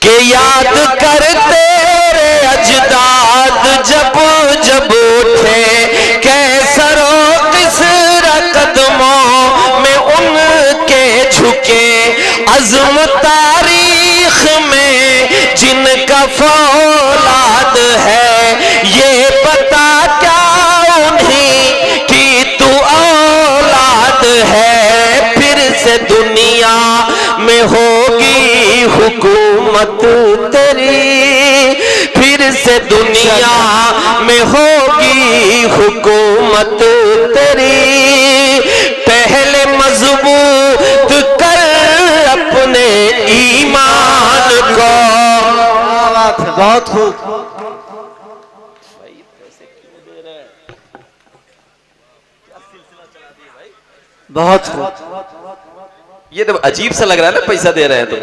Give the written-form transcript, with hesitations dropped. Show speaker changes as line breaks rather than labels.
के याद कर तेरे अजदाद जब जब उठे, कैसरो किसरा कदमों में उनके झुके। अज़्म तारीख में जिनका फौलाद है, ये पता क्या उन्हीं की तू औलाद है। फिर से दुनिया में होगी हुकूमत तेरी, फिर से दुनिया में होगी हुकूमत तेरी। पहले मजबूत कर अपने ईमान को।
बहुत खूब। बहुत खूब।
ये तो अजीब सा लग रहा है ना, पैसा दे रहे हैं तो।